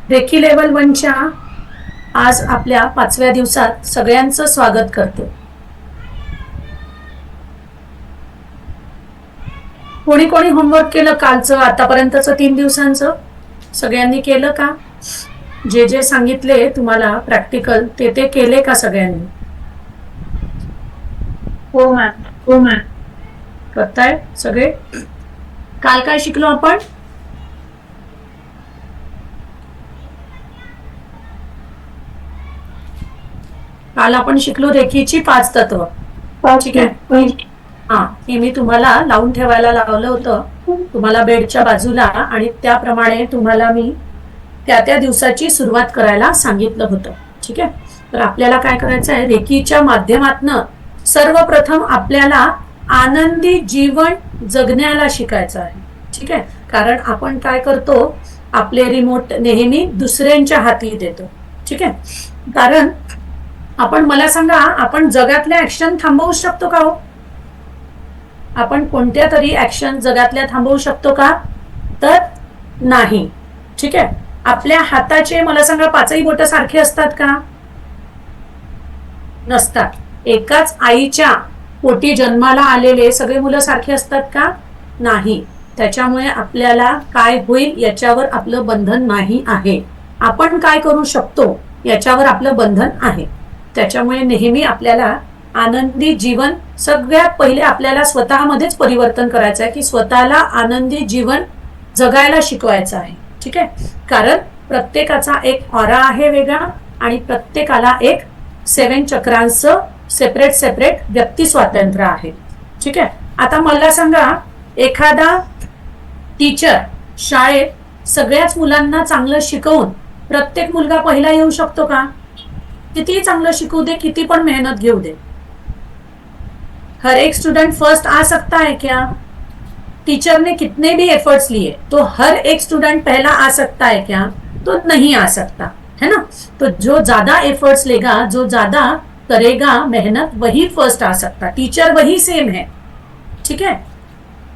Recce level 1च्या आज आपल्या 5व्या दिवसात सगळ्यांचं स्वागत करते. कोणी कोणी होमवर्क केलं कालचं आतापर्यंतचं 3 दिवसांचं? सगळ्यांनी केलं का? जे जे सांगितले तुम्हाला प्रॅक्टिकल ते केले का सगळ्यांनी? हो मॅम. हो मॅम. करताय सगळे? काल काय शिकलो आपण? काल आपण शिकलो रेखीची 5 तत्व. ठीक आहे. हा, हे मी तुम्हाला लावून ठेवायला लावलं होतं तुम्हाला बेडच्या बाजूला, आणि त्याप्रमाणे तुम्हाला मी त्या दिवसाची सुरुवात करायला सांगितलं होतं. ठीक आहे. तर आपल्याला काय करायचं आहे, रेखीच्या माध्यमातनं सर्वप्रथम आपल्याला आनंदी जीवन जगण्याला शिकायचं आहे. ठीक आहे. कारण आपण काय करतो, आपले रिमोट नेहमी दुसऱ्यांच्या हाती देतो. ठीक आहे. कारण आपण, मला सांगा, आपण जगातल्या ऍक्शन थांबवू शकतो का हो? आपण कोणत्या तरी ऍक्शन जगातल्या थांबवू शकतो का? तर नाही. ठीक आहे. आपल्या हाताचे, मला सांगा, 5ही बोटं सारखे असतात का? नसतात. एकाच आईच्या पोटी जन्माला आलेले सगळे मुलं सारखे असतात का? नाही. त्याच्यामुळे आपल्याला काय होईल याच्यावर आपलं बंधन नाही आहे. आपण काय करू शकतो याच्यावर आपलं बंधन आहे. त्याच्यामुळे नेहमी आपल्याला आनंदी जीवन, सगळ्यात पहिले आपल्याला स्वतःमध्येच परिवर्तन करायचं आहे, की स्वतःला आनंदी जीवन जगायला शिकवायचं आहे. ठीक आहे. कारण प्रत्येकाचा एक ऑरा आहे वेगळा, आणि प्रत्येकाला एक 7 चक्रांचं सेपरेट व्यक्ती स्वातंत्र्य आहे. ठीक आहे. आता मला सांगा, एखादा टीचर शाळेत सगळ्याच मुलांना चांगलं शिकवून प्रत्येक मुलगा पहिला येऊ शकतो का? किती चांगलं शिकवू दे, किती पण मेहनत घेऊ दे, हर एक स्टूडेंट फर्स्ट आ सकता है क्या? टीचर ने कितने भी एफर्ट्स लिए तो हर एक स्टूडेंट पहला आ सकता है क्या? तो नहीं आ सकता है ना. तो जो ज्यादा एफर्ट्स लेगा, जो ज्यादा करेगा मेहनत, वही फर्स्ट आ सकता. टीचर वही सेम है. ठीक है.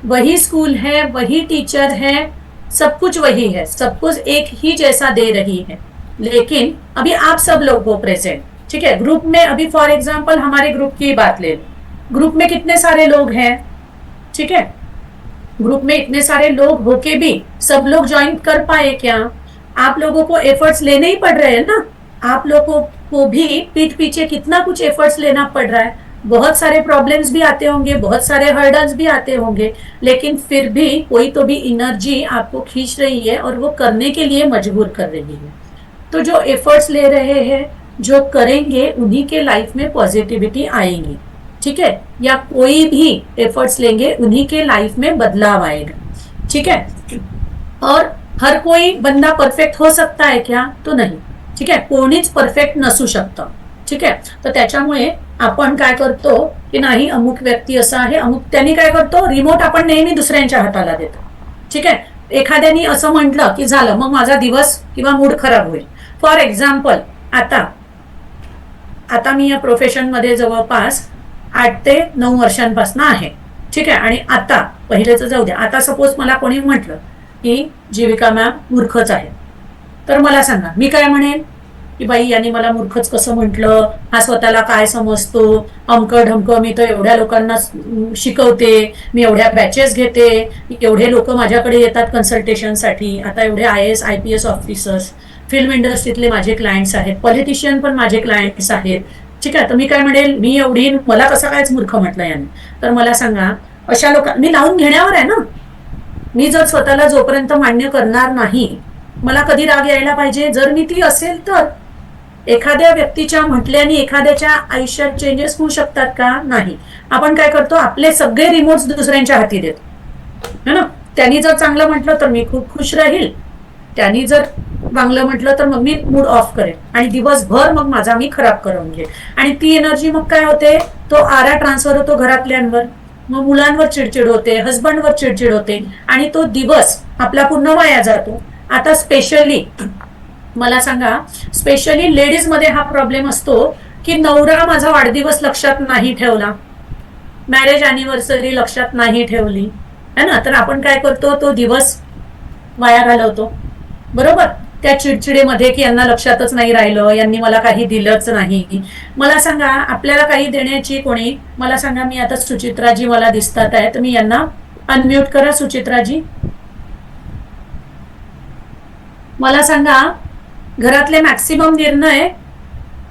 वही स्कूल है, वही टीचर है, सब कुछ वही है, सब कुछ एक ही जैसा दे रही है. लेकिन अभी आप सब लोग हो प्रेजेंट. ठीक है. ग्रुप में, अभी फॉर एग्जांपल हमारे ग्रुप की बात ले, ग्रुप में कितने सारे लोग हैं? ठीक है. ग्रुप में इतने सारे लोग होके भी सब लोग ज्वाइन कर पाए क्या? आप लोगों को एफर्ट्स लेने ही पड़ रहे हैं ना. आप लोगों को भी पीठ पीछे कितना कुछ एफर्ट्स लेना पड़ रहा है. बहुत सारे प्रॉब्लम्स भी आते होंगे, बहुत सारे हर्डल्स भी आते होंगे, लेकिन फिर भी कोई तो भी एनर्जी आपको खींच रही है और वो करने के लिए मजबूर कर रही है. तो जो एफर्ट्स ले रहे हैं, जो करेंगे, उन्हीं के लाइफ में पॉजिटिविटी आएगी. ठीक है. या कोई भी एफर्ट्स लेंगे, उन्हीं के लाइफ में बदलाव आएगा. ठीक है. और हर कोई बंदा परफेक्ट हो सकता है क्या? तो नहीं. ठीक आहे. कोणीच परफेक्ट नसू शकतं. ठीक आहे. तर त्याच्यामुळे आपण काय करतो, की नाही, अमुक व्यक्ती असा आहे, अमुक, त्यांनी काय करतो, रिमोट आपण नेहमी दुसऱ्यांच्या हाताला देतो. ठीक आहे. एखाद्यानी असं म्हटलं की झालं, मग माझा दिवस किंवा मूड खराब होईल. फॉर एक्झाम्पल, आता मी या प्रोफेशन मध्ये जवळपास 8 ते 9 वर्षांपासून आहे. ठीक आहे. आणि आता पहिलेच जाऊ द्या, आता सपोज मला कोणी म्हटलं की जीविका मॅम मूर्खच आहे, तर मला सांगा, मी काय म्हणेन, की बाई यांनी मला मूर्खच कसं म्हटलं, हा स्वतःला काय समजतो, अमकं ढमकं, मी तर एवढ्या लोकांना शिकवते, मी एवढ्या बॅचेस घेते, एवढे लोक माझ्याकडे येतात कन्सल्टेशनसाठी, आता एवढे IAS IPS ऑफिसर्स, फिल्म इंडस्ट्रीतले माझे क्लायंट्स आहेत, पॉलिटिशियन पण माझे क्लायंट्स आहेत. ठीक आहे. तर मी काय म्हणेल, मी एवढी, मला कसं कायच मूर्ख म्हटलं यांनी. तर मला सांगा, अशा लोकांना मी लावून घेण्यावर आहे ना. मी जर स्वतःला जोपर्यंत मान्य करणार नाही, मला कधी राग यायला पाहिजे? जर मी ती असेल तर. एखाद्या व्यक्तीच्या म्हटल्याने एखाद्याच्या आयुष्यात चेंजेस होऊ शकतात का? नाही. आपण काय करतो, आपले सगळे रिमोट्स दुसऱ्यांच्या हाती देतो, है ना. त्यांनी जर चांगलं म्हटलं तर मी खूप खुश राहील, त्यांनी जर चांगलं म्हटलं तर मग मी मूड ऑफ करेन, आणि दिवसभर मग माझा मी खराब करून घेईन. आणि ती एनर्जी मग काय होते, तो आरा ट्रान्सफर होतो घरातल्यांवर, मग मुलांवर चिडचिड होते, हस्बंडवर चिडचिड होते, आणि तो दिवस आपला पूर्ण वाया जातो. आता स्पेशली मला सांगा, स्पेशली लेडीज मध्ये हा प्रॉब्लेम असतो, की नवरा माझा वाढदिवस लक्षात नाही ठेवला, मॅरेज अॅनिव्हर्सरी लक्षात नाही ठेवली, है ना. तर आपण काय करतो, तो दिवस वाया घालवतो. बरोबर. त्या चिडचिडेमध्ये की यांना लक्षातच नाही राहिलं, यांनी मला काही दिलंच नाही. मला सांगा, आपल्याला काही देण्याची कोणी, मला सांगा, मी आता सुचित्राजी मला दिसतात आहे, तर मी यांना अनम्यूट करा. सुचित्राजी, मला सांगा, घरातले मॅक्सिमम निर्णय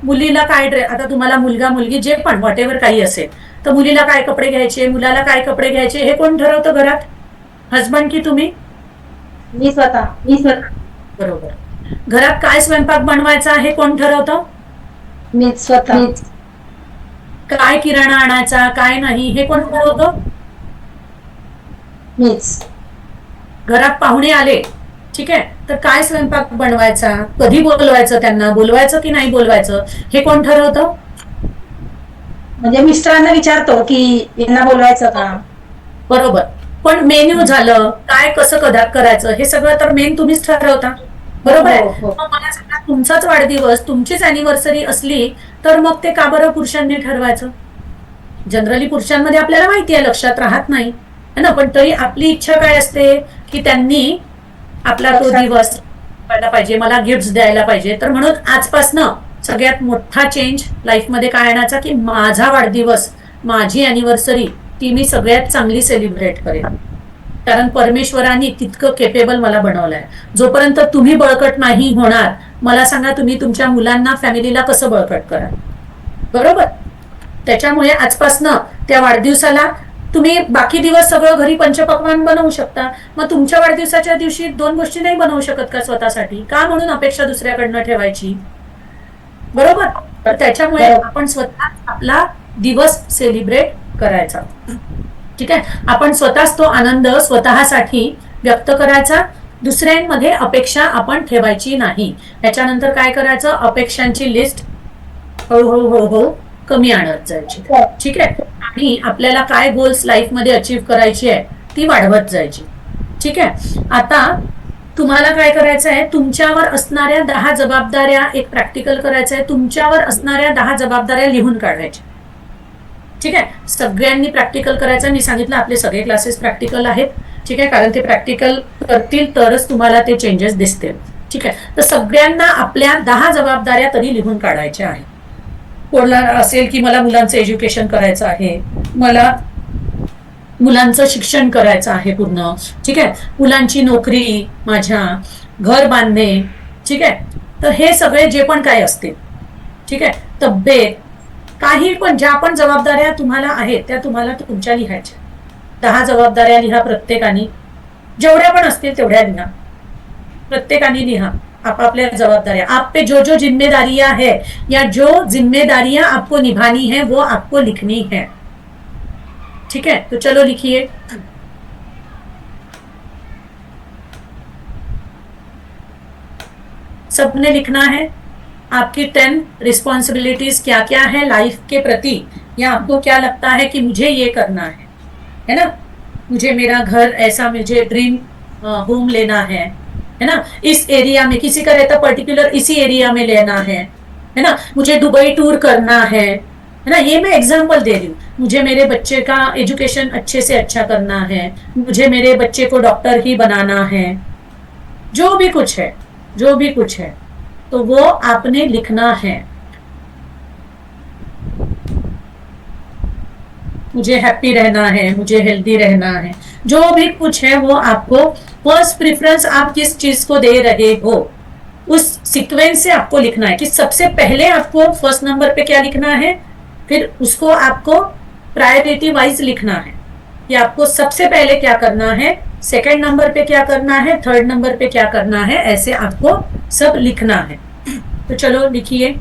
मुलीला काय आता तुम्हाला मुलगा मुलगी जे पण व्हॉटेवर काही असेल, तर मुलीला काय कपडे घ्यायचे, मुलाला काय कपडे घ्यायचे, हे कोण ठरवतं घरात? हजबंड की तुम्ही? मी स्वतः. बरोबर. घरात काय स्वयंपाक बनवायचा हे कोण ठरवतं? मी स्वतः. काय किराणा आणायचा काय नाही हे कोण ठरवतं? मीच. घरात पाहुणे आले, ठीक आहे, तर काय स्वयंपाक बनवायचा, कधी बोलवायचं, त्यांना बोलवायचं की नाही बोलवायचं हे कोण ठरवतं? म्हणजे मिस्टरांना विचारतो की यांना बोलवायचं का. बरोबर. पण मेन्यू झालं, काय कसं करायचं हे सगळं तर मेन तुम्हीच ठरवता. बरोबर आहे. मग मला सांगा, तुमचाच वाढदिवस, तुमचीच अॅनिव्हर्सरी असली तर मग ते का बरं पुरुषांनी ठरवायचं? जनरली पुरुषांमध्ये आपल्याला माहिती आहे, लक्षात राहत नाही है ना, पण तरी आपली इच्छा काय असते की त्यांनी आपला तो दिवस करायला पाहिजे, मला गिफ्ट द्यायला पाहिजे. तर म्हणून आजपासनं सगळ्यात मोठा चेंज लाईफमध्ये काय आणायचा की माझा वाढदिवस, माझी अॅनिव्हर्सरी ती मी सगळ्यात चांगली सेलिब्रेट करेन. कारण परमेश्वरांनी तितकं केपेबल मला बनवलंय. जोपर्यंत तुम्ही बळकट नाही होणार, मला सांगा, तुम्ही तुमच्या मुलांना, फॅमिलीला कसं बळकट कराल? बरोबर. त्याच्यामुळे आजपासनं त्या वाढदिवसाला तुम्ही बाकी दिवस सगळं घरी पंचपक्वान्न बनवू शकता, मग तुमच्या वाढदिवसाच्या दिवशी 2 गोष्टी नाही बनवू शकत का स्वतःसाठी? का म्हणून अपेक्षा दुसऱ्याकडनं ठेवायची? बरोबर. तर त्याच्यामुळे आपण स्वतः आपला दिवस सेलिब्रेट करायचा. ठीक आहे. आपण स्वतःच तो आनंद स्वतःसाठी व्यक्त करायचा. दुसऱ्यांमध्ये अपेक्षा आपण ठेवायची नाही. त्याच्यानंतर काय करायचं, अपेक्षांची लिस्ट हळूहळू कमी आणत जायची. ठीक आहे. आणि आपल्याला काय गोल्स लाईफमध्ये अचीव्ह करायची आहे ती वाढवत जायची. ठीक आहे. आता तुम्हाला काय करायचं आहे, तुमच्यावर असणाऱ्या 10 जबाबदाऱ्या, एक प्रॅक्टिकल करायचं आहे, तुमच्यावर असणाऱ्या 10 जबाबदाऱ्या लिहून काढायच्या. ठीक आहे. सगळ्यांनी प्रॅक्टिकल करायचं. मी सांगितलं आपले सगळे क्लासेस प्रॅक्टिकल आहेत. ठीक आहे. कारण ते प्रॅक्टिकल करतील तरच तुम्हाला ते चेंजेस दिसतील. ठीक आहे. तर सगळ्यांना आपल्या 10 जबाबदाऱ्या तरी लिहून काढायच्या आहेत. कोणाला असेल की मला मुलांचं एज्युकेशन करायचं आहे, मला मुलांचं शिक्षण करायचं आहे पूर्ण. ठीक आहे. मुलांची नोकरी, माझ्या घर बांधणे. ठीक आहे. तर हे सगळे जे पण काय असतील, ठीक आहे, तब्येत, काही पण ज्या पण जबाबदाऱ्या तुम्हाला आहेत त्या तुम्हाला तुमच्या लिहायच्या. 10 जबाबदाऱ्या लिहा प्रत्येकाने, जेवढ्या पण असतील तेवढ्या लिहा. प्रत्येकाने लिहा आपापल्या जवाबदारियां. आप पे जो जो जिम्मेदारियां है या जो जिम्मेदारियां आपको निभानी है वो आपको लिखनी है. ठीक है. तो चलो लिखिए. सबने लिखना है आपकी 10 रिस्पॉन्सिबिलिटीज क्या क्या है लाइफ के प्रति, या आपको क्या लगता है कि मुझे ये करना है ना, मुझे मेरा घर ऐसा, मुझे ड्रीम होम लेना है ना, इस एरिया में, किसी का रहता पर्टिकुलर इसी एरिया में लेना है ना, मुझे दुबई टूर करना है ना. ये मैं एग्जांपल दे रही हूँ. मुझे मेरे बच्चे का एजुकेशन अच्छे से अच्छा करना है, मुझे मेरे बच्चे को डॉक्टर ही बनाना है, जो भी कुछ है, जो भी कुछ है, तो वो आपने लिखना है. मुझे हैप्पी रहना है, मुझे हेल्दी रहना है, जो भी कुछ है वो आपको फर्स्ट प्रेफरेंस आप किस चीज को दे रहे हो उस सीक्वेंस से आपको लिखना है कि सबसे पहले आपको फर्स्ट नंबर पे क्या लिखना है, फिर उसको आपको प्रायोरिटी वाइज लिखना है कि आपको सबसे पहले क्या करना है, सेकंड नंबर पे क्या करना है, थर्ड नंबर पे क्या करना है, ऐसे आपको सब लिखना है. तो चलो लिखिए.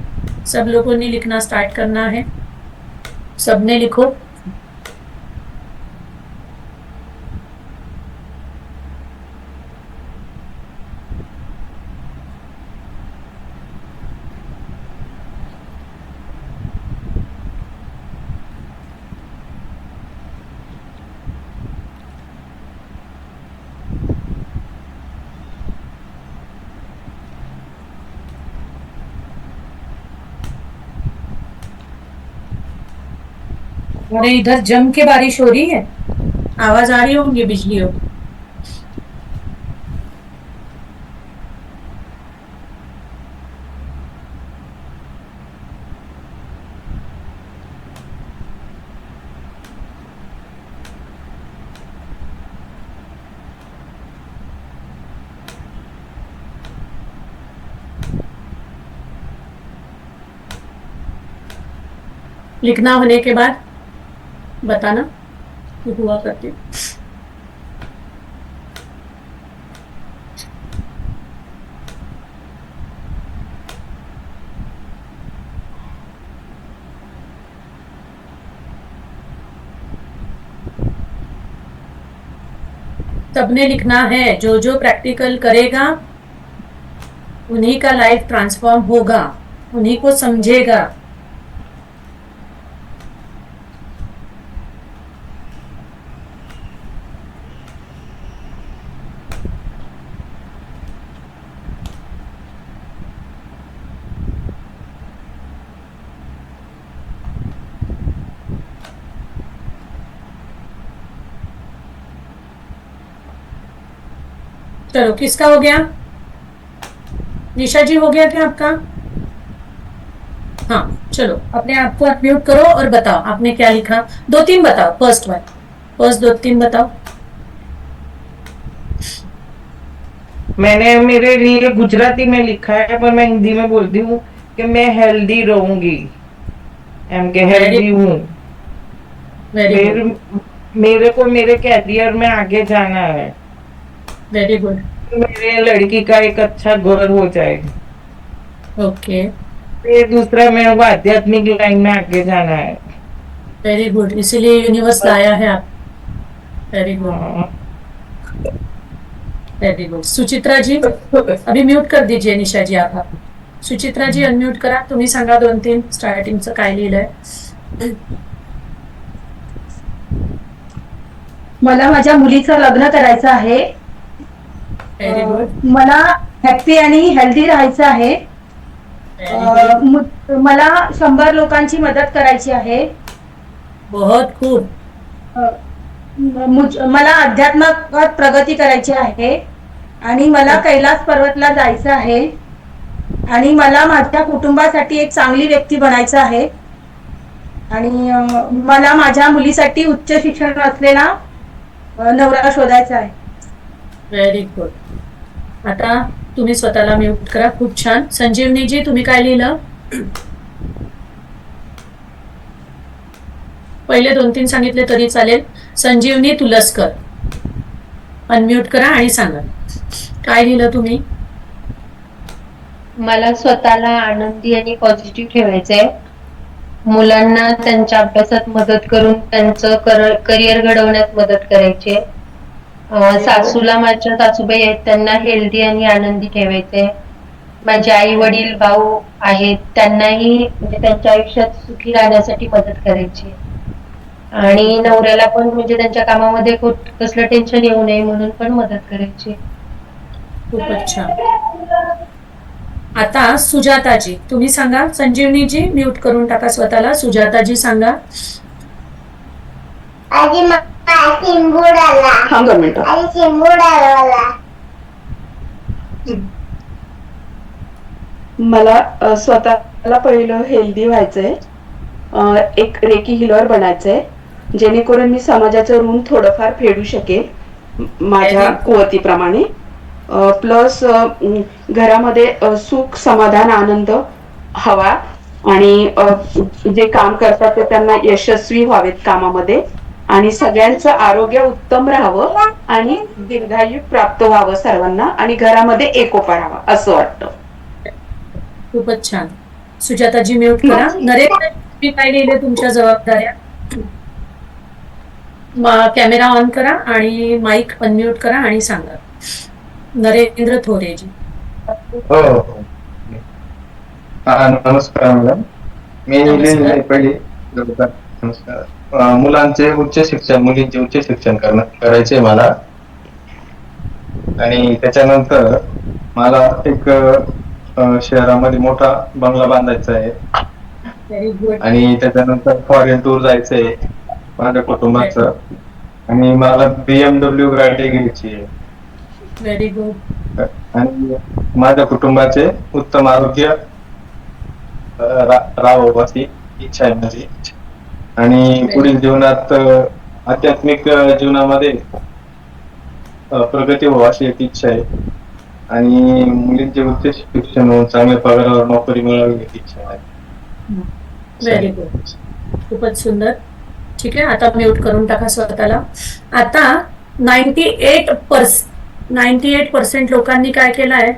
सब लोगों ने लिखना स्टार्ट करना है. सबने लिखो. अरे इधर जम के बारिश हो रही है, आवाज आ रही होंगी बिजली हो. लिखना होने के बाद बताना कि हुआ करती। सबने लिखना है, जो जो प्रैक्टिकल करेगा उन्हीं का लाइफ ट्रांसफॉर्म होगा, उन्हीं को समझेगा। चलो, किसका हो गया? निशा जी हो गया क्या आपका? हाँ, चलो अपने आप को अनम्यूट करो और बताओ आपने क्या लिखा। 2-3 बताओ, फर्स्ट 2-3 बताओ। मैंने मेरे लिए गुजराती में लिखा है, पर मैं हिंदी में बोलती हूँ कि मैं हेल्दी रहूंगी। एम के हेल्दी हूँ। वेरी गुड, मेरे को मेरे कैरियर में आगे जाना है। वेरी गुड, मेरे लड़की का एक अच्छा घर हो जाए। ओके, फिर दूसरा, मेरे को आध्यात्मिक लाइन में आगे जाना है। वेरी गुड, इसीलिए यूनिवर्स लाया है आप। वेरी गुड, हाँ। Very good. सुचित्रा जी अभी म्यूट कर दीजिए निशा जी आप। सुचित्रा जी अनम्यूट करा, तुम्ही सांगा 2-3 स्टार्टिंगचं काय लिहिलंय। मला माझ्या मुलीचं लग्न करायचं आहे. व्हेरी गुड, मला हॅप्पी आणि हेल्दी राहायचं आहे. व्हेरी गुड, मला 100 लोकांची मदत करायची आहे. बहुत खूप, मला अध्यात्मात प्रगती करायची आहे आणि मला कैलास पर्वतला जायचं आहे आणि मला माझ्या कुटुंबासाठी एक चांगली व्यक्ती बनायचं आहे आणि मला माझ्या मुलीसाठी उच्च शिक्षण असलेला नवरा शोधायचा आहे. Very good. आता तुम्ही स्वतःला म्यूट करा. खूप छान. संजीवनी जी तुम्ही काय लिहिलं? पहिले 2-3 सांगितले तरी चालेल. संजीवनी तुलसकर अनम्यूट करा आणि सांगा काय लिहिलं तुम्ही. मला स्वतःला आनंदी आणि पॉझिटिव्ह ठेवायचंय. मुलांना त्यांच्या अभ्यासात मदत करून त्यांचं करिअर घडवण्यात मदत करायची. सासूला, माझ्या सासूबाई आहेत, त्यांना हेल्दी आणि आनंदी ठेवायचंय. माझे आई वडील भाऊ आहेत, त्यांनाही म्हणजे त्यांच्या आयुष्यात सुखी राहण्यासाठी मदत करायची आणि नवऱ्याला पण म्हणजे त्यांच्या कामामध्ये कसलं टेन्शन येऊ नये म्हणून पण मदत करायची. खूपच छान. आता सुजाताजी तुम्ही सांगा. संजीवनीजी म्यूट करून टाका स्वतःला. सुजाताजी सांगा. आजी चिंबुडाला. हा 2 मिनिटं. आजी चिंबुडाला. मला स्वतःला पहिलं हेल्दी व्हायचंय. एक रेकी हिलर बनायचंय जेणेकरून मी समाजाचं ऋण थोडंफार फेडू शकेल माझ्या कुवतीप्रमाणे. प्लस घरामध्ये सुख, समाधान, आनंद हवा आणि जे काम करतात ते त्यांना यशस्वी व्हावेत कामामध्ये आणि सगळ्यांचं आरोग्य उत्तम राहावं आणि दीर्घायु प्राप्त व्हावं सर्वांना आणि घरामध्ये एकोपा राहावा असं वाटतं. खूपच छान. सुजाताजी म्यूट करा. नरेंद्र तुम्ही काय लिहिले तुमच्या जबाबदाऱ्या. कॅमेरा ऑन करा आणि माईक अनम्यूट करा आणि सांगा. नरेंद्र थोरेजी. हो. नमस्कार मॅडम. मी लिहिले पहिले. नमस्कार. मुलांचे उच्च शिक्षण, मुलींचे उच्च शिक्षण करायचे मला आणि त्याच्यानंतर मला एक शहरामध्ये मोठा बंगला बांधायचा आहे व्हेरी गुड. आणि त्याच्यानंतर फॉरेन टूर जायचंय माझ्या कुटुंबाचं आणि मला BMW गाडी घ्यायची आहे. Very good. आणि माझ्या कुटुंबाचे उत्तम आरोग्य राहावं अशी इच्छा आहे माझी आणि पुढील जीवनात आध्यात्मिक जीवनामध्ये प्रगती व्हावी अशी एक इच्छा आहे आणि मुलींचे उच्च शिक्षण होऊन चांगल्या पगारावर नोकरी मिळावी ही इच्छा आहे. Very good. खूपच सुंदर. ठीक आहे, आता म्यूट करून टाका स्वतःला. आता 98% लोकांनी काय केलंय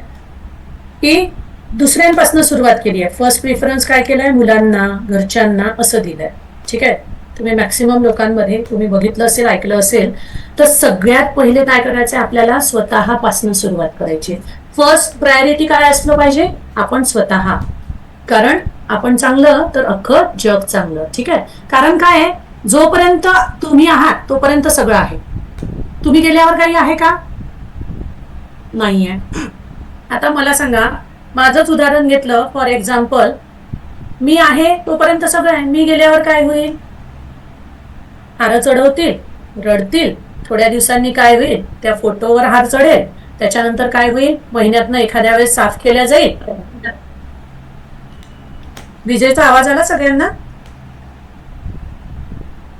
की दुसऱ्यांपासून सुरुवात केली आहे. फर्स्ट प्रिफरन्स काय केलंय, मुलांना, घरच्यांना असं दिलंय. ठीक आहे, तुम्ही मॅक्सिमम लोकांमध्ये तुम्ही बघितलं असेल, ऐकलं असेल, तर सगळ्यात पहिले काय करायचं, आपल्याला स्वतःपासून सुरुवात करायची. फर्स्ट प्रायोरिटी काय असलं पाहिजे, आपण स्वतः. कारण आपण चांगलं तर अख्खं जग चांगलं. ठीक आहे, कारण काय आहे, जोपर्यंत तुम्ही आहात तोपर्यंत सगळं आहे. तुम्ही गेल्यावर काही आहे का, नाहीये. आता मला सांगा, माझंच उदाहरण घेतलं फॉर एक्झाम्पल, मी आहे तोपर्यंत सगळं आहे, मी गेल्यावर काय होईल, हार चढवतील, रडतील, थोड्या दिवसांनी काय होईल, त्या फोटोवर हार चढेल, त्याच्यानंतर काय होईल, महिन्यातनं एखाद्या वेळेस साफ केल्या जाईल. विजेचा आवाज आला सगळ्यांना,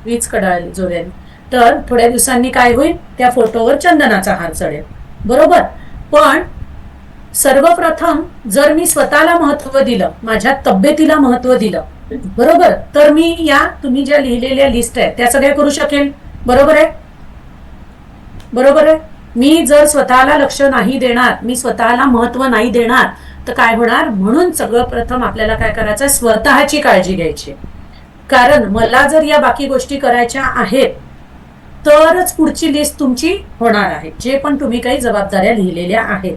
वीज कडाळली जोराने. तर थोड्या दिवसांनी काय होईल, त्या फोटोवर चंदनाचा हार चढेल, बरोबर. पण सर्वप्रथम जर मी स्वतःला महत्व दिलं, माझ्या तब्येतीला महत्व दिलं, बरोबर, तर मी या तुम्ही ज्या लिहिलेल्या लिस्ट आहेत त्या सगळ्या करू शकेल. बरोबर आहे, बरोबर आहे. मी जर स्वतःला लक्ष नाही देणार, मी स्वतःला महत्व नाही देणार, तर काय होणार. म्हणून सगळं प्रथम आपल्याला काय करायचं, स्वतःची काळजी घ्यायची. कारण मला जर या बाकी गोष्टी करायच्या आहेत तरच पुढची लिस्ट तुमची होणार आहे, जे पण तुम्ही काही जबाबदाऱ्या लिहिलेल्या आहेत.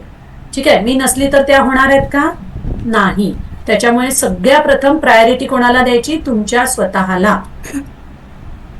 ठीक आहे, मी नसली तर त्या होणार आहेत का, नाही. त्याच्यामुळे सगळ्या प्रथम प्रायोरिटी कोणाला द्यायची, तुमच्या स्वतःला.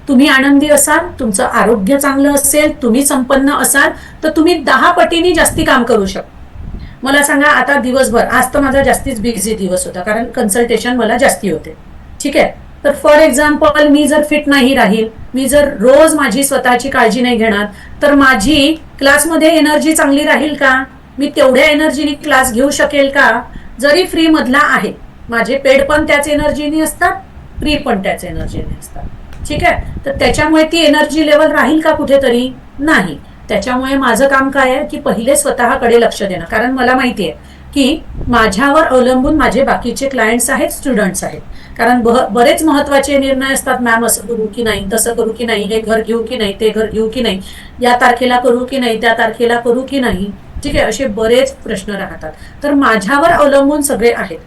तुम्ही आनंदी असाल, तुमचं आरोग्य चांगलं असेल, तुम्ही संपन्न असाल, तर तुम्ही 10 पटीने जास्ती काम करू शकता. मला सांगा, आता दिवसभर, आज तर माझा जास्तीच बिझी दिवस होता, कारण कन्सल्टेशन मला जास्ती होते. ठीक आहे, तर फॉर एक्झाम्पल मी जर फिट नाही राहील, मी जर रोज माझी स्वतःची काळजी नाही घेणार, तर माझी क्लासमध्ये एनर्जी चांगली राहील का, मी तेवढ्या एनर्जीने क्लास घेऊ शकेल का. जरी फ्री मधला आहे, माझे पेड पण त्याच एनर्जीने असतात, फ्री पण त्याच एनर्जीने असतात. ठीक आहे, तर त्याच्यामुळे ती एनर्जी लेवल राहील का कुठेतरी, नाही. त्याच्यामुळे माझं काम काय आहे की पहिले स्वतःकडे लक्ष देणं. कारण मला माहिती आहे की माझ्यावर अवलंबून माझे बाकीचे क्लायंट्स आहेत, स्टुडंट्स आहेत. कारण बरेच महत्वाचे निर्णय असतात, मॅम असं करू की नाही, तसं करू की नाही, हे घर घेऊ की नाही, ते घर घेऊ की नाही, या तारखेला करू की नाही, त्या तारखेला करू की नाही. ठीक आहे, असे बरेच प्रश्न राहतात. तर माझ्यावर अवलंबून सगळे आहेत.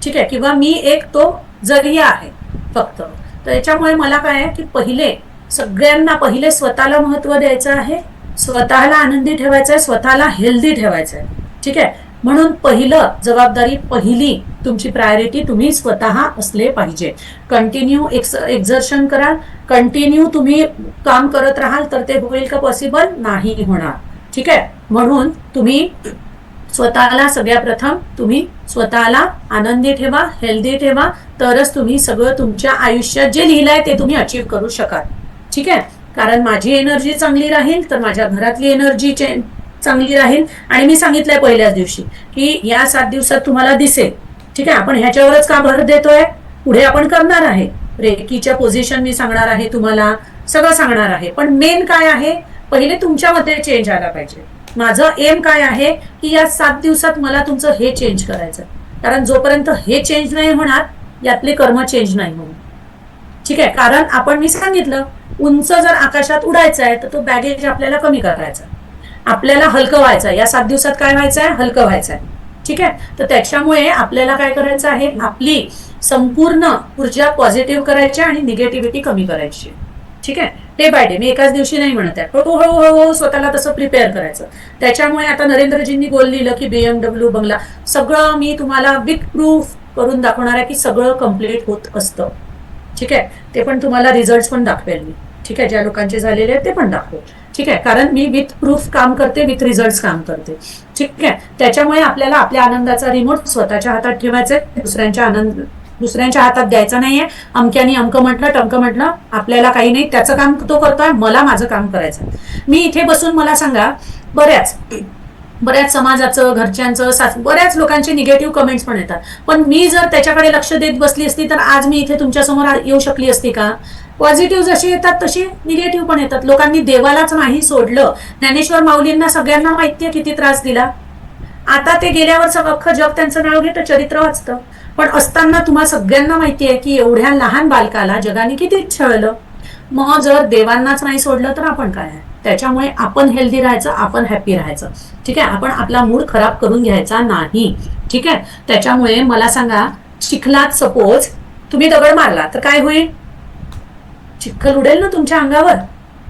ठीक आहे, किंवा मी एक तो जरिया आहे फक्त. तर याच्यामुळे मला काय आहे की पहिले सगळ्यांना पहिले स्वतःला महत्व द्यायचं आहे, स्वतःला आनंदी ठेवायचं आहे, स्वतःला हेल्दी ठेवायचं आहे. ठीक आहे, म्हणून पहिलं जबाबदारी, पहिली तुमची प्रायोरिटी तुम्ही स्वतः असले पाहिजे. कंटिन्यू एक्झर्शन कराल, कंटिन्यू तुम्ही काम करत राहाल तर ते होईल का पॉसिबल, नाही होणार. ठीक आहे, म्हणून तुम्ही स्वतःला सगळ्या प्रथम तुम्ही स्वतःला आनंदी ठेवा, हेल्दी ठेवा, तरच तुम्ही सगळं तुमच्या आयुष्यात जे लिहिलंय ते तुम्ही अचीव करू शकाल. ठीक आहे, कारण माझी एनर्जी चांगली राहील तर माझ्या घरातली एनर्जी चांगली राहील. आणि मी सांगितलंय पहिल्याच दिवशी की या 7 दिवसात तुम्हाला दिसेल. ठीक आहे, आपण ह्याच्यावरच का भर देतोय, पुढे आपण करणार आहे. रेकीच्या पोझिशन मी सांगणार आहे, तुम्हाला सगळं सांगणार आहे. पण मेन काय आहे, पहिले तुमच्यामध्ये चेंज आला पाहिजे. माझं एम काय आहे की या 7 दिवसात मला तुमचं हे चेंज करायचं. कारण जोपर्यंत हे चेंज नाही होणार, यातले कर्म चेंज नाही होणार. ठीक आहे, कारण आपण मी सांगितलं, उंच जर आकाशात उडायचं आहे तर तो बॅगेज आपल्याला कमी करायचा, आपल्याला हलकं व्हायचं. या 7 दिवसात काय व्हायचं आहे, हलकं व्हायचं आहे. ठीक आहे, तर त्याच्यामुळे आपल्याला काय करायचं आहे, आपली संपूर्ण ऊर्जा पॉझिटिव्ह करायची आणि निगेटिव्हिटी कमी करायची. ठीक आहे, डे बाय डे. मी एकाच दिवशी नाही म्हणत आहे, हळूहळू स्वतःला तसं प्रिपेअर करायचं. त्याच्यामुळे आता नरेंद्रजींनी गोल लिहिलं की BMW बंगला, सगळं मी तुम्हाला विथ प्रूफ करून दाखवणार आहे की सगळं कम्प्लीट होत असतं. ठीक आहे, ते पण तुम्हाला रिझल्ट पण दाखवेल मी. ठीक आहे, ज्या लोकांचे झालेले आहेत ते पण दाखवेल. ठीक आहे, कारण मी विथ प्रूफ काम करते, विथ रिझल्ट काम करते. ठीक आहे, त्याच्यामुळे आपल्याला आपल्या आनंदाचा रिमोट स्वतःच्या हातात ठेवायचा आहे, दुसऱ्यांच्या हातात द्यायचा नाहीये. अमक्यानी अमकं म्हटलं, टमकं म्हटलं, आपल्याला काही नाही, त्याचं काम तो करतोय, मला माझं काम करायचं. मी इथे बसून मला सांगा, बऱ्याच समाजाचं, घरच्यांचं, बऱ्याच लोकांचे निगेटिव्ह कमेंट्स पण येतात. पण मी जर त्याच्याकडे लक्ष देत बसली असती तर आज मी इथे तुमच्यासमोर येऊ शकली असती का. पॉझिटिव्ह जसे येतात तसे निगेटिव्ह पण येतात. लोकांनी देवालाच नाही सोडलं. ज्ञानेश्वर माऊलींना सगळ्यांना माहितीये किती त्रास दिला. आता ते गेल्यावर सगळं अख्खं जग त्यांचं नाव घेतं, चरित्र वाचतं. पण असताना तुम्हाला सगळ्यांना माहिती आहे की एवढ्या लहान बालकाला जगाने किती छळलं. मग जर देवांनाच नाही सोडलं तर आपण काय आहे. त्याच्यामुळे आपण हेल्दी राहायचं, आपण हॅपी राहायचं. ठीक आहे, आपण आपला मूड खराब करून घ्यायचा नाही. ठीक आहे, त्याच्यामुळे मला सांगा, चिखलात सपोज तुम्ही दगड मारला तर काय होईल? चिखल उडेल ना तुमच्या अंगावर.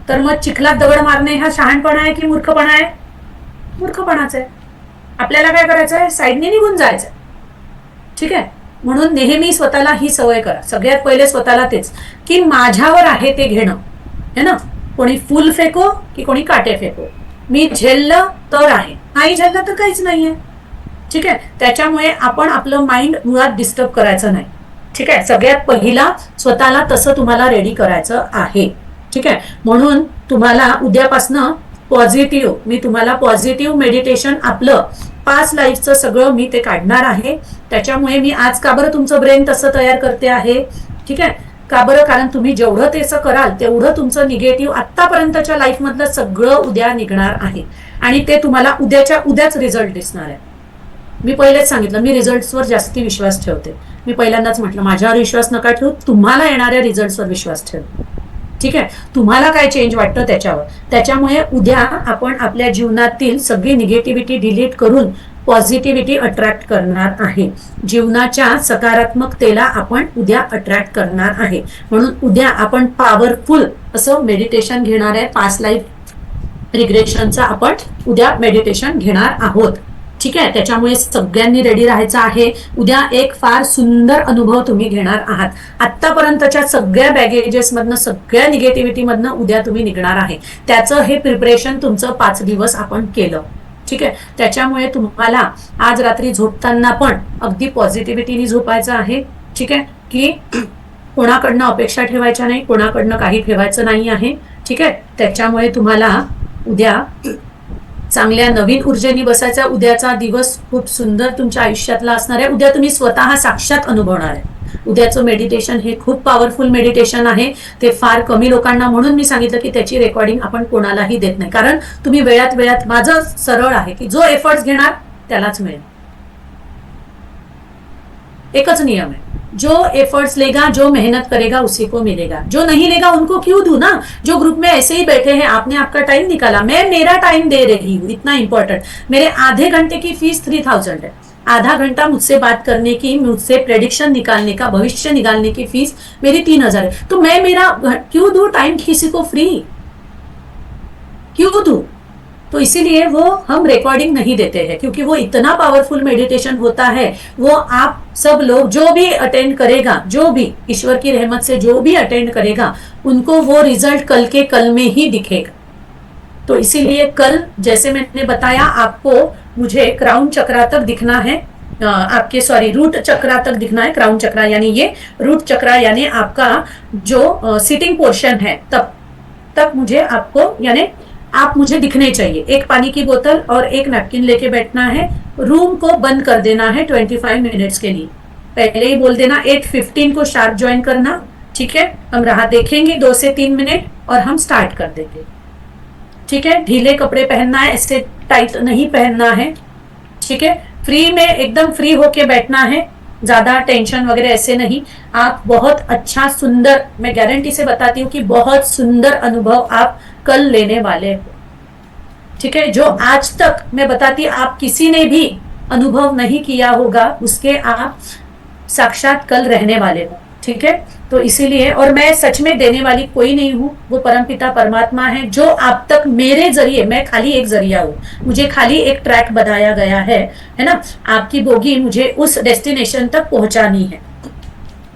तर मग चिखलात दगड मारणे हा शहाणपणा आहे की मूर्खपणा आहे? मूर्खपणाच आहे. आपल्याला काय करायचं आहे? साईडने निघून जायचं. ठीक आहे, म्हणून नेहमी स्वतःला ही सवय करा. सगळ्यात पहिले स्वतःला तेच की माझ्यावर आहे ते घेणं, है ना. कोणी फुल फेको की कोणी काटे फेको, मी झेललं तर आहे, नाही झेललं तर काहीच नाहीये. ठीक आहे, त्याच्यामुळे आपण आपलं माइंड मुळात डिस्टर्ब करायचं नाही. ठीक आहे, सगळ्यात पहिला स्वतःला तसं तुम्हाला रेडी करायचं आहे. ठीक आहे, म्हणून तुम्हाला उद्यापासनं पॉझिटिव्ह, मी तुम्हाला पॉझिटिव्ह मेडिटेशन आपलं पास्ट लाईफचं सगळं मी ते काढणार आहे. त्याच्यामुळे मी आज का बरं तुमचं ब्रेन तसं तयार करते आहे. ठीक आहे, का बरं? कारण तुम्ही जेवढं त्याचं कराल तेवढं तुमचं निगेटिव्ह आतापर्यंतच्या लाईफ मधलं सगळं उद्या निघणार आहे आणि ते तुम्हाला उद्याच्या उद्याच रिझल्ट दिसणार आहे. मी पहिलेच सांगितलं, मी रिझल्ट्सवर जास्ती विश्वास ठेवते. मी पहिल्यांदाच म्हटलं, माझ्यावर विश्वास नका ठेवू, तुम्हाला येणाऱ्या रिझल्ट्सवर विश्वास ठेव. ठीक आहे, तुम्हाला काय चेंज वाटतं त्याच्यावर. त्याच्यामुळे उद्या आपण आपल्या जीवनातील सगळी निगेटिव्हिटी डिलीट करून पॉझिटिव्हिटी अट्रॅक्ट करणार आहे. जीवनाच्या सकारात्मकतेला आपण उद्या अट्रॅक्ट करणार आहे. म्हणून उद्या आपण पॉवरफुल असं मेडिटेशन घेणार आहे. पास्ट लाईफ रिग्रेशनचा आपण उद्या मेडिटेशन घेणार आहोत. ठीक आहे, त्याच्यामुळे सगळ्यांनी रेडी राहायचं आहे. उद्या एक फार सुंदर अनुभव तुम्ही घेणार आहात. आतापर्यंतच्या सगळ्या बॅगेजेस मधनं, सगळ्या निगेटिव्हिटी मधनं उद्या तुम्ही निघणार आहे. त्याचं हे प्रिपरेशन तुमचं 5 दिवस आपण केलं. ठीक आहे, त्याच्यामुळे तुम्हाला आज रात्री झोपताना पण अगदी पॉझिटिव्हिटीने झोपायचं आहे. ठीक आहे, की कोणाकडनं अपेक्षा ठेवायच्या नाही, कोणाकडनं काही ठेवायचं नाही आहे. ठीक आहे, त्याच्यामुळे तुम्हाला उद्या चांगल्या नवीन ऊर्जेने बसायचा. उद्याचा दिवस खूप सुंदर तुमच्या आयुष्यातला असणार आहे. उद्या तुम्ही स्वतः साक्षात अनुभवणार आहे. उद्याचं मेडिटेशन हे खूप पॉवरफुल मेडिटेशन आहे. ते फार कमी लोकांना, म्हणून मी सांगितलं की त्याची रेकॉर्डिंग आपण कोणालाही देत नाही. कारण तुम्ही वेळात माझं सरळ आहे की जो एफर्ट्स घेणार त्यालाच मिळेल. एकच नियम है, जो एफर्ट्स लेगा, जो मेहनत करेगा उसी को मिलेगा. जो नहीं लेगा उनको क्यों दूं ना. जो ग्रुप में ऐसे ही बैठे हैं, आपने आपका टाइम निकाला, मैं मेरा टाइम दे रही हूँ, इतना इंपॉर्टेंट. मेरे आधे घंटे की फीस 3000 है. आधा घंटा मुझसे बात करने की, मुझसे प्रेडिक्शन निकालने का, भविष्य निकालने की फीस मेरी 3000 है. तो मैं मेरा क्यों दूं टाइम किसी को फ्री, क्यों दूं. तो इसीलिए वो हम रिकॉर्डिंग नहीं देते हैं, क्योंकि वो इतना पावरफुल मेडिटेशन होता है. वो आप सब लोग जो भी अटेंड करेगा, जो भी ईश्वर की रहमत से जो भी अटेंड करेगा, उनको वो रिजल्ट कल के कल में ही दिखेगा. तो इसीलिए कल, जैसे मैंने बताया आपको, मुझे क्राउन चक्रा तक दिखना है. आपके रूट चक्रा तक दिखना है. क्राउन चक्रा यानी ये रूट चक्रा, यानी आपका जो सिटिंग पोर्शन है, तब तक मुझे आपको, यानी आप मुझे दिखने चाहिए. एक पानी की बोतल और एक नैपकिन लेके बैठना है. रूम को बंद कर देना है 25 मिनट्स के लिए. पहले ही बोल देना 8:15 को शार्प ज्वाइन करना. ठीक है, हम राह देखेंगे 2 से 3 मिनट और हम स्टार्ट कर देंगे. ठीक है, ढीले कपड़े पहनना है, ऐसे टाइट नहीं पहनना है. ठीक है, फ्री में एकदम फ्री होके बैठना है, ज्यादा टेंशन वगैरह ऐसे नहीं. आप बहुत अच्छा सुंदर, मैं गारंटी से बताती हूँ कि बहुत सुंदर अनुभव आप कल लेने वाले हो. ठीक है, जो आज तक मैं बताती आप किसी ने भी अनुभव नहीं किया होगा, उसके आप साक्षात कल रहने वाले हो. ठीक है, तो इसीलिए, और मैं सच में देने वाली कोई नहीं हूँ, वो परमपिता परमात्मा है जो आप तक मेरे जरिए, मैं खाली एक जरिया हूँ, मुझे खाली एक ट्रैक बताया गया है ना. आपकी बोगी मुझे उस डेस्टिनेशन तक पहुंचानी है.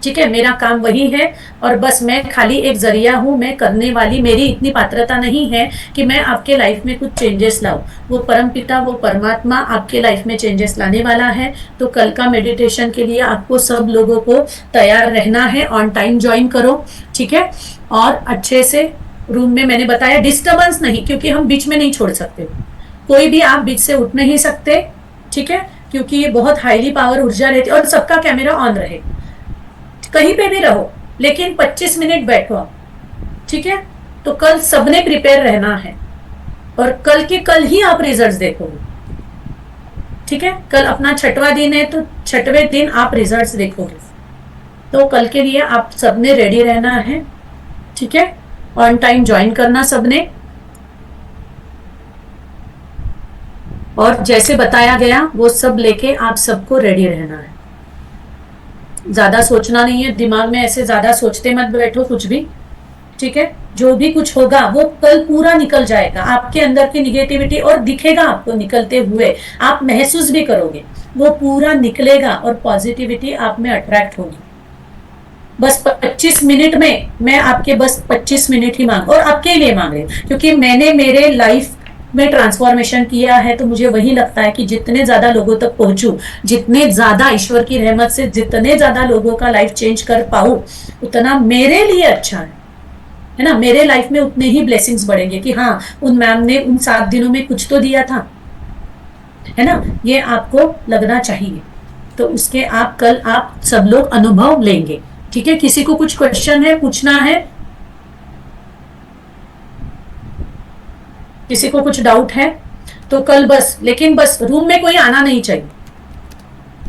ठीक है, मेरा काम वही है और बस मैं खाली एक जरिया हूँ. मैं करने वाली, मेरी इतनी पात्रता नहीं है कि मैं आपके लाइफ में कुछ चेंजेस लाऊं. वो परमपिता, वो परमात्मा आपके लाइफ में चेंजेस लाने वाला है. तो कल का मेडिटेशन के लिए आपको सब लोगों को तैयार रहना है. ऑन टाइम ज्वाइन करो. ठीक है, और अच्छे से रूम में, मैंने बताया डिस्टर्बेंस नहीं, क्योंकि हम बीच में नहीं छोड़ सकते. कोई भी आप बीच से उठ नहीं सकते. ठीक है, क्योंकि ये बहुत हाईली पावर ऊर्जा रहती है और सबका कैमरा ऑन रहे. कहीं पे भी रहो, लेकिन 25 मिनट बैठो आप. ठीक है, तो कल सबने प्रिपेयर रहना है और कल के कल ही आप रिजल्ट्स देखोगे. ठीक है, कल अपना 6वां दिन है, तो 6वें दिन आप रिजल्ट्स देखोगे। तो कल के लिए आप सबने रेडी रहना है, ठीक है, ऑन टाइम ज्वाइन करना सबने, और जैसे बताया गया वो सब लेके आप सबको रेडी रहना है। ज्यादा सोचना नहीं है, दिमाग में ऐसे ज्यादा सोचते मत बैठो कुछ भी, ठीक है। जो भी कुछ होगा वो कल पूरा निकल जाएगा, आपके अंदर की निगेटिविटी और दिखेगा आपको निकलते हुए, आप महसूस भी करोगे, वो पूरा निकलेगा और पॉजिटिविटी आप में अट्रैक्ट होगी। बस 25 मिनट में मैं आपके बस 25 मिनट ही मांग, और आपके लिए मांग रही हूँ, क्योंकि मैंने मेरे लाइफ में ट्रांसफॉर्मेशन किया है, तो मुझे वही लगता है कि जितने ज्यादा लोगों तक पहुंचूं, जितने ज्यादा ईश्वर की रहमत से जितने ज्यादा लोगों का लाइफ चेंज कर पाऊं, उतना मेरे लिए अच्छा है ना। मेरे लाइफ में उतने ही ब्लेसिंग्स बढ़ेंगे कि हाँ, उन मैम ने उन 7 दिनों में कुछ तो दिया था, है ना, ये आपको लगना चाहिए। तो उसके आप कल आप सब लोग अनुभव लेंगे, ठीक है। किसी को कुछ क्वेश्चन है, पूछना है, किसी को कुछ डाउट है तो कल बस, लेकिन बस रूम में कोई आना नहीं चाहिए,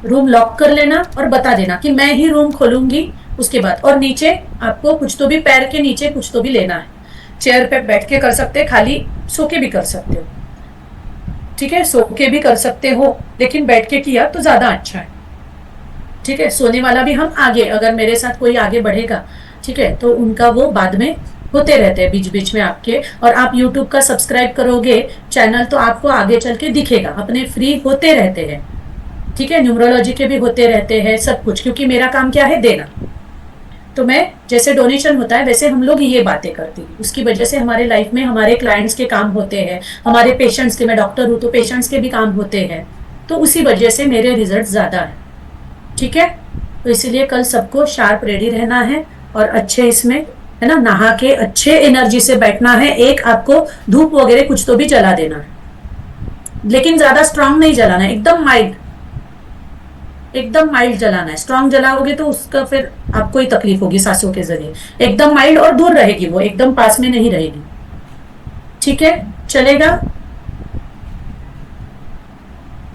रूम लॉक कर लेना और बता देना कि मैं ही रूम खोलूंगी उसके बाद। और नीचे आपको कुछ तो भी, पैर के नीचे कुछ तो भी लेना है, चेयर पे बैठ के कर सकते, खाली सो के भी कर सकते हो, ठीक है, सो के भी कर सकते हो, लेकिन बैठ के किया तो ज्यादा अच्छा है, ठीक है। सोने वाला भी हम आगे, अगर मेरे साथ कोई आगे बढ़ेगा, ठीक है, तो उनका वो बाद में होते रहते हैं बीच बीच में आपके। और आप YouTube का सब्सक्राइब करोगे चैनल, तो आपको आगे चल के दिखेगा, अपने फ्री होते रहते हैं, ठीक है, न्यूमरोलॉजी के भी होते रहते हैं, सब कुछ, क्योंकि मेरा काम क्या है, देना। तो मैं जैसे डोनेशन होता है वैसे हम लोग ये बातें करती हूँ, उसकी वजह से हमारे लाइफ में हमारे क्लाइंट्स के काम होते हैं, हमारे पेशेंट्स के, मैं डॉक्टर हूँ तो पेशेंट्स के भी काम होते हैं, तो उसी वजह से मेरे रिजल्ट ज्यादा है, ठीक है। तो इसीलिए कल सबको शार्प रेडी रहना है, और अच्छे इसमें, है ना, नहा के अच्छे एनर्जी से बैठना है। एक आपको धूप वगैरह कुछ तो भी जला देना है, लेकिन ज्यादा स्ट्रांग नहीं जलाना है, एकदम माइल्ड, एकदम माइल्ड जलाना है। स्ट्रांग जलाओगे तो उसका फिर आपको ही तकलीफ होगी सांसों के जरिए। एकदम माइल्ड, और दूर रहेगी वो, एकदम पास में नहीं रहेगी, ठीक है, चलेगा,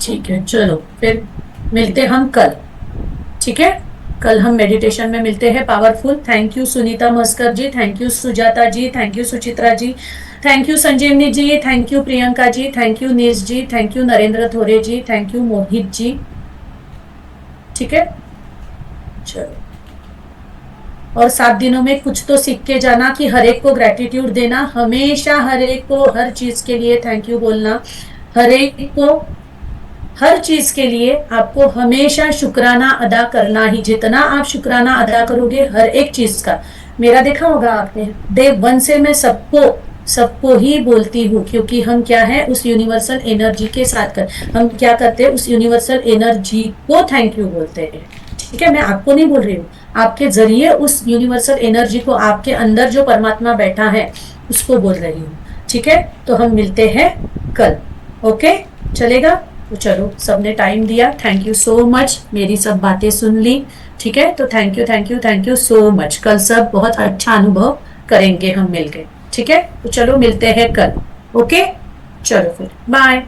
ठीक है। चलो फिर मिलते हम कल, ठीक है, कल हम मेडिटेशन में मिलते हैं powerful. Thank you Sunita Maskar ji, thank you Sujata ji, thank you Suchitra ji, thank you Sanjeevani ji, thank you Priyanka ji, thank you नीस ji, thank you Narendra Thore ji, thank you Mohit ji, ठीक है। चलो, और 7 दिनों में कुछ तो सीख के जाना कि हर एक को ग्रेटिट्यूड देना, हमेशा हर एक को हर चीज के लिए थैंक यू बोलना, हर एक को हर चीज के लिए आपको हमेशा शुक्राना अदा करना ही। जितना आप शुक्राना अदा करोगे हर एक चीज का, मेरा देखा होगा आपने, डे 1 से मैं सबको ही बोलती हूँ, क्योंकि हम क्या है, उस यूनिवर्सल एनर्जी के साथ हम क्या करते हैं, उस यूनिवर्सल एनर्जी को थैंक यू बोलते हैं, ठीक है। मैं आपको नहीं बोल रही हूँ, आपके जरिए उस यूनिवर्सल एनर्जी को, आपके अंदर जो परमात्मा बैठा है उसको बोल रही हूँ, ठीक है। तो हम मिलते हैं कल, ओके, चलेगा। तो चलो, सबने टाइम दिया, थैंक यू सो मच, मेरी सब बातें सुन ली, ठीक है। तो thank you thank you thank you so much. कल सब बहुत अच्छा अनुभव करेंगे हम मिलके, ठीक है। तो चलो मिलते हैं कल, ओके, चलो फिर बाय।